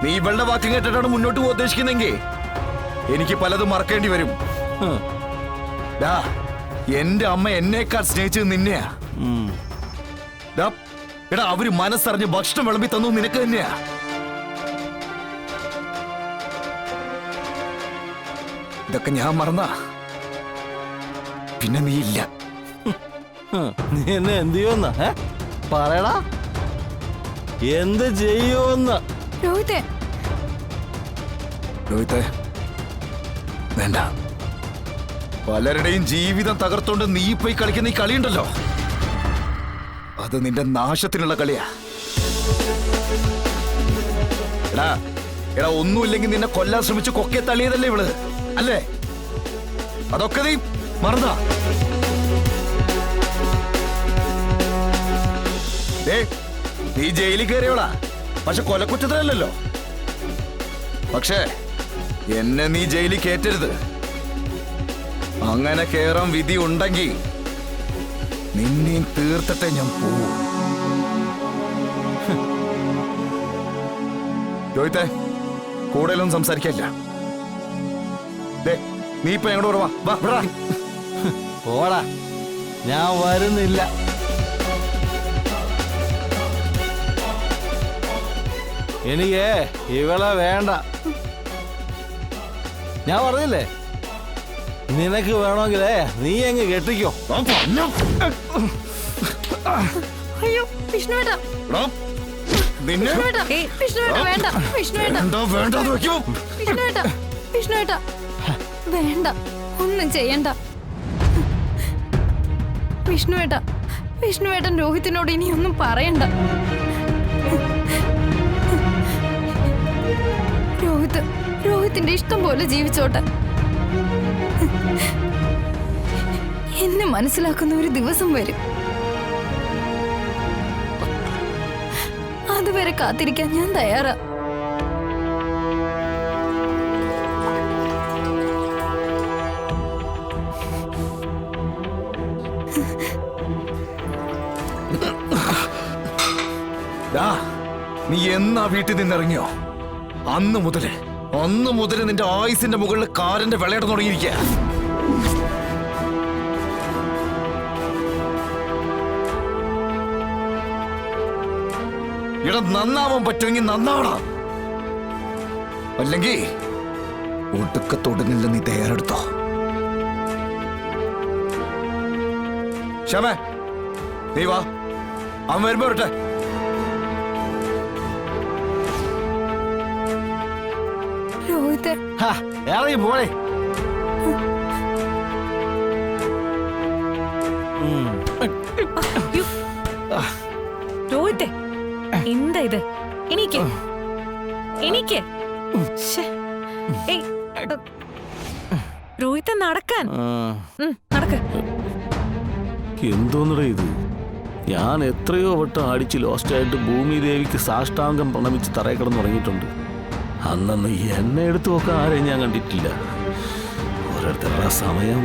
നീ ഇവളുടെ വാക്കും കേട്ടിട്ടാണ് മുന്നോട്ട് പോകാൻ ഉദ്ദേശിക്കുന്നെങ്കിൽ എനിക്ക് പലതും മറക്കേണ്ടി വരും. എന്റെ അമ്മ എന്നേക്കാൾ സ്നേഹിച്ചത് നിന്നെയാ. എടാ അവര് മനസ്സറിഞ്ഞ് ഭക്ഷണം വിളമ്പി തന്നു നിനക്ക് തന്നെയാ. ഇതൊക്കെ ഞാൻ മറന്നാ പിന്നെ നീ ഇല്ല. നീ എന്നെ എന്ത് ചെയ്യുന്ന പറയടാ, എന്ത് ചെയ്യുമെന്ന്? രോഹിത്തെ വേണ്ട. പലരുടെയും ജീവിതം തകർത്തോണ്ട് നീ പോയി കളിക്കുന്ന ഈ കളിയുണ്ടല്ലോ, അത് നിന്റെ നാശത്തിനുള്ള കളിയാ. എടാ എടാ ഒന്നുമില്ലെങ്കിൽ നിന്നെ കൊല്ലാൻ ശ്രമിച്ച് കൊക്കെ തള്ളിയതല്ലേ ഇവള്, അല്ലേ? അതൊക്കെ നീ മറന്നാ? നീ ജയിലിൽ കയറിയോളാ, പക്ഷെ കൊലക്കുറ്റത്തിലല്ലോ. പക്ഷേ എന്നെ നീ ജയിലിൽ കയറ്റരുത്. അങ്ങനെ കേറാൻ വിധി ഉണ്ടെങ്കിൽ നിന്നെയും തീർത്തിട്ടേ ഞാൻ പോവൂ. രോഹിത്തെ കൂടുതലൊന്നും സംസാരിക്കില്ല. നീ ഇപ്പൊ ഞങ്ങളുടെ വാ. പോടാ, ഞാൻ വരുന്നില്ല. എനിക്ക് ഇവളെ വേണ്ട. ഞാൻ പറഞ്ഞില്ലേ, നിനക്ക് വേണമെങ്കിലേ നീ അങ്ങ് കെട്ടിക്കോ. അയ്യോ വിഷ്ണുവേട്ടാ, വിഷ്ണുവേട്ടാ വേണ്ട, ഒന്നും ചെയ്യണ്ട. വിഷ്ണുവേട്ടൻ രോഹിത്തിനോട് ഇനിയൊന്നും പറയണ്ട. രോഹിത്തിന്റെ ഇഷ്ടം പോലെ ജീവിച്ചോട്ടെ. എന്നെ മനസ്സിലാക്കുന്ന ഒരു ദിവസം വരും. അതുവരെ കാത്തിരിക്കാൻ ഞാൻ തയ്യാറാ. നീ എന്നാ വീട്ടിൽ നിന്നിറങ്ങിയോ അന്ന് മുതല് നിന്റെ ആയുസിന്റെ മുകളിൽ കാരന്റെ വിളയാട്ടം തുടങ്ങിയിരിക്കുക. ഇവിടെ നന്നാവാൻ പറ്റുമെങ്കിൽ നന്നാവണം, അല്ലെങ്കിൽ ഒടുക്കത്തൊടുങ്ങില്ല. നീ തയ്യാറെടുത്തോ. ക്ഷമേ നീ വാ, അവൻ വരുമ്പോ വരട്ടെ. ഇറങ്ങി പോളെ. രോഹിത്തെ എന്താ ഇത്? എനിക്ക് രോഹിത്തെ നടക്കാൻ നടക്ക. എന്തോന്നടേ ഇത്? ഞാൻ എത്രയോ വട്ടം അടിച്ച് ലോസ്റ്റായിട്ട് ഭൂമി ദേവിക്ക് സാഷ്ടാംഗം പ്രണമിച്ച് തറയിൽ കിടന്ന് തുടങ്ങിയിട്ടുണ്ട്. അന്നൊന്ന് എന്നെ എടുത്തു നോക്കാൻ ആരെയും ഞാൻ കണ്ടിട്ടില്ല. ഓരോരുത്തരുടെ സമയം